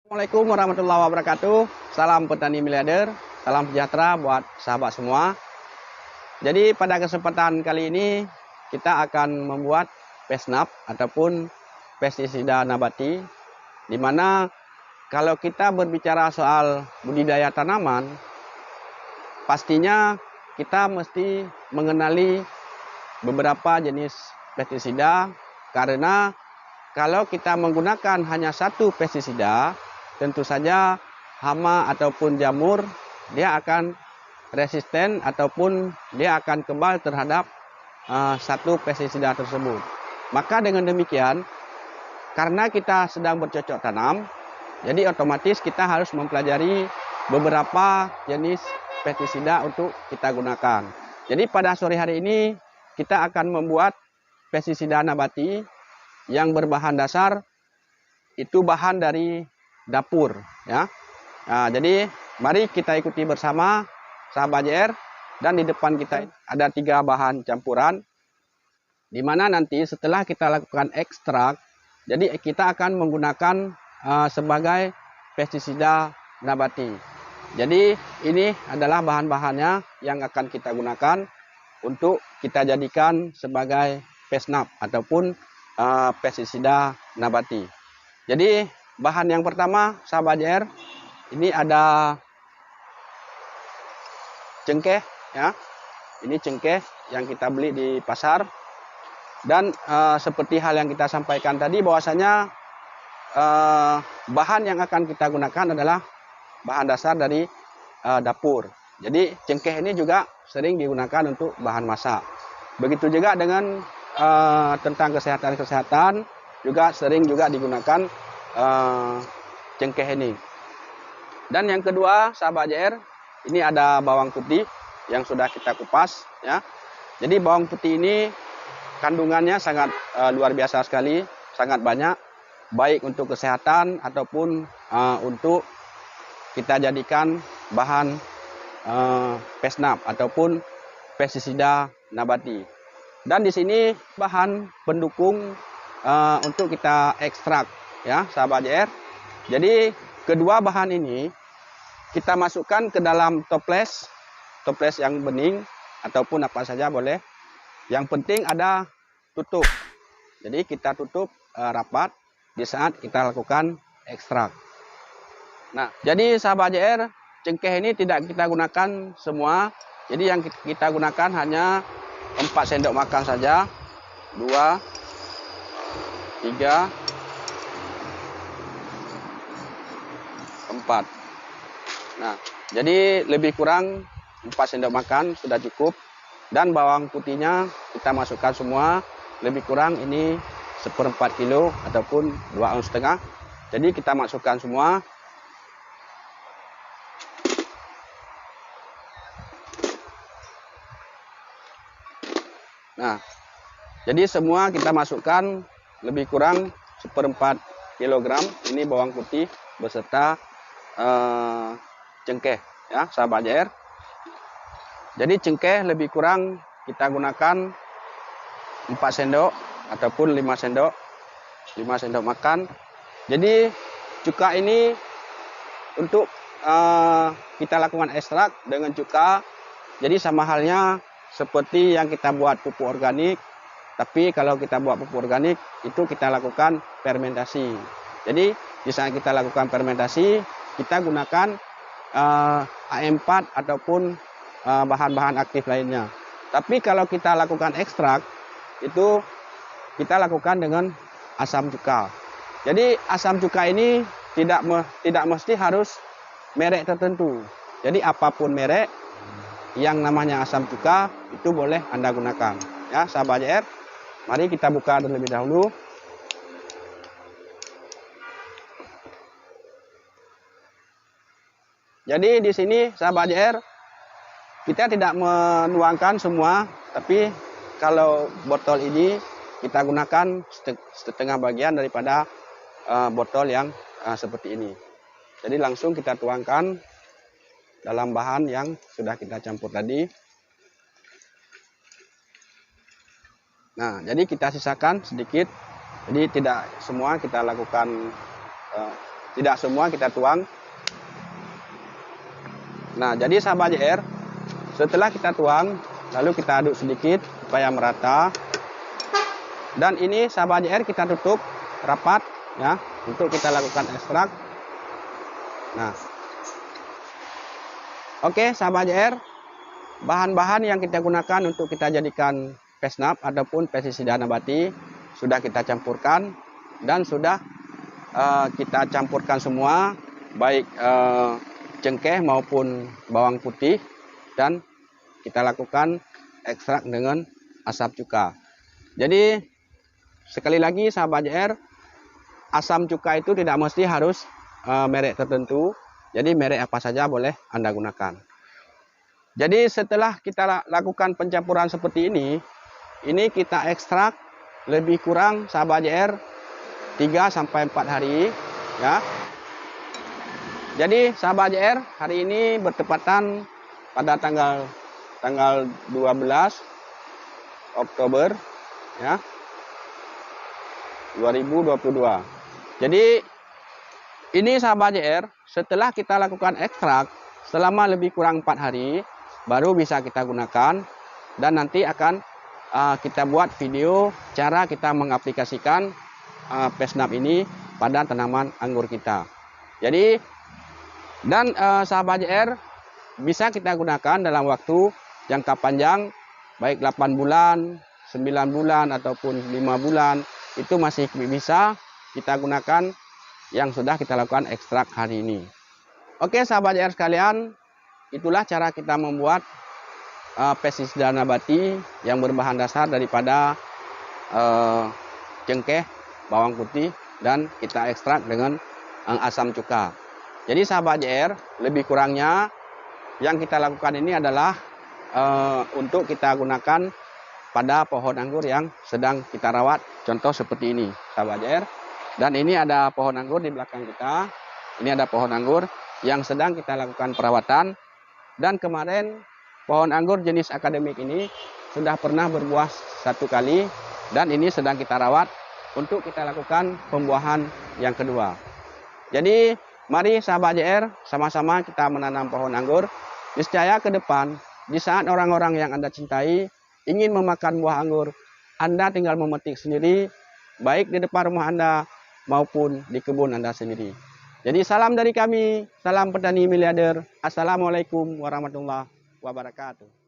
Assalamualaikum warahmatullahi wabarakatuh. Salam petani miliarder, salam sejahtera buat sahabat semua. Jadi pada kesempatan kali ini kita akan membuat pesnap ataupun pestisida nabati, di mana kalau kita berbicara soal budidaya tanaman, pastinya kita mesti mengenali beberapa jenis pestisida, karena kalau kita menggunakan hanya satu pestisida, tentu saja hama ataupun jamur dia akan resisten ataupun dia akan kebal terhadap satu pestisida tersebut. Maka dengan demikian, karena kita sedang bercocok tanam, jadi otomatis kita harus mempelajari beberapa jenis pestisida untuk kita gunakan. Jadi pada sore hari ini kita akan membuat pestisida nabati yang berbahan dasar itu bahan dari dapur, ya. Nah, jadi mari kita ikuti bersama sahabat JR, dan di depan kita ada 3 bahan campuran, di mana nanti setelah kita lakukan ekstrak, jadi kita akan menggunakan sebagai pestisida nabati. Jadi ini adalah bahan-bahannya yang akan kita gunakan untuk kita jadikan sebagai pesnap ataupun pestisida nabati. Jadi bahan yang pertama, sahabat JR, ini ada cengkeh, ya. Ini cengkeh yang kita beli di pasar. Dan seperti hal yang kita sampaikan tadi, bahwasanya bahan yang akan kita gunakan adalah bahan dasar dari dapur. Jadi cengkeh ini juga sering digunakan untuk bahan masak. Begitu juga dengan tentang kesehatan juga sering juga digunakan cengkeh ini. Dan yang kedua, sahabat JR, ini ada bawang putih yang sudah kita kupas, ya. Jadi bawang putih ini kandungannya sangat luar biasa sekali, sangat banyak, baik untuk kesehatan ataupun untuk kita jadikan bahan pesnap ataupun pestisida nabati. Dan di sini bahan pendukung untuk kita ekstrak, ya sahabat JR. Jadi kedua bahan ini kita masukkan ke dalam toples yang bening ataupun apa saja boleh. Yang penting ada tutup. Jadi kita tutup rapat di saat kita lakukan ekstrak. Nah, jadi sahabat JR, cengkeh ini tidak kita gunakan semua. Jadi yang kita gunakan hanya 4 sendok makan saja. 2, 3, 4. Nah, jadi lebih kurang 4 sendok makan sudah cukup. Dan bawang putihnya kita masukkan semua, lebih kurang ini 1/4 kilo ataupun 2,5 ounce. Jadi kita masukkan semua. Nah, jadi semua kita masukkan lebih kurang 1/4 kilogram. Ini bawang putih beserta cengkeh, ya sahabat JR. Jadi cengkeh lebih kurang kita gunakan 4 sendok ataupun 5 sendok makan. Jadi cuka ini untuk kita lakukan ekstrak dengan cuka, jadi sama halnya seperti yang kita buat pupuk organik. Tapi kalau kita buat pupuk organik itu kita lakukan fermentasi. Jadi di saat kita lakukan fermentasi, kita gunakan AM4 ataupun bahan-bahan aktif lainnya. Tapi kalau kita lakukan ekstrak, itu kita lakukan dengan asam cuka. Jadi asam cuka ini tidak mesti harus merek tertentu. Jadi apapun merek yang namanya asam cuka itu boleh Anda gunakan. Ya, sahabat JR, mari kita buka terlebih dahulu. Jadi di sini sahabat JR, kita tidak menuangkan semua, tapi kalau botol ini kita gunakan setengah bagian daripada botol yang seperti ini. Jadi langsung kita tuangkan dalam bahan yang sudah kita campur tadi. Nah, jadi kita sisakan sedikit. Jadi tidak semua kita lakukan tidak semua kita tuang. Nah, jadi sahabat JR, setelah kita tuang, lalu kita aduk sedikit supaya merata. Dan ini sahabat JR kita tutup rapat ya untuk kita lakukan ekstrak. Nah, oke sahabat JR, bahan-bahan yang kita gunakan untuk kita jadikan pesnap ataupun pestisida nabati sudah kita campurkan dan sudah kita campurkan semua, baik cengkeh maupun bawang putih, dan kita lakukan ekstrak dengan asam cuka. Jadi sekali lagi sahabat JR, asam cuka itu tidak mesti harus merek tertentu. Jadi merek apa saja boleh Anda gunakan. Jadi setelah kita lakukan pencampuran seperti ini kita ekstrak lebih kurang sahabat JR 3-4 hari ya. Jadi sahabat JR, hari ini bertepatan pada tanggal 12 Oktober ya 2022. Jadi ini sahabat JR, setelah kita lakukan ekstrak selama lebih kurang 4 hari baru bisa kita gunakan, dan nanti akan kita buat video cara kita mengaplikasikan pesnap ini pada tanaman anggur kita. Jadi dan sahabat JR, bisa kita gunakan dalam waktu jangka panjang, baik 8 bulan, 9 bulan ataupun 5 bulan, itu masih bisa kita gunakan yang sudah kita lakukan ekstrak hari ini. Oke sahabat JR sekalian, itulah cara kita membuat pestisida nabati yang berbahan dasar daripada cengkeh, bawang putih, dan kita ekstrak dengan asam cuka. Jadi sahabat JR, lebih kurangnya yang kita lakukan ini adalah untuk kita gunakan pada pohon anggur yang sedang kita rawat. Contoh seperti ini sahabat JR. Dan ini ada pohon anggur di belakang kita. Ini ada pohon anggur yang sedang kita lakukan perawatan. Dan kemarin pohon anggur jenis akademik ini sudah pernah berbuah 1 kali. Dan ini sedang kita rawat untuk kita lakukan pembuahan yang kedua. Jadi mari sahabat JR, sama-sama kita menanam pohon anggur. Niscaya ke depan, di saat orang-orang yang Anda cintai ingin memakan buah anggur, Anda tinggal memetik sendiri, baik di depan rumah Anda maupun di kebun Anda sendiri. Jadi salam dari kami, salam petani miliarder. Assalamualaikum warahmatullahi wabarakatuh.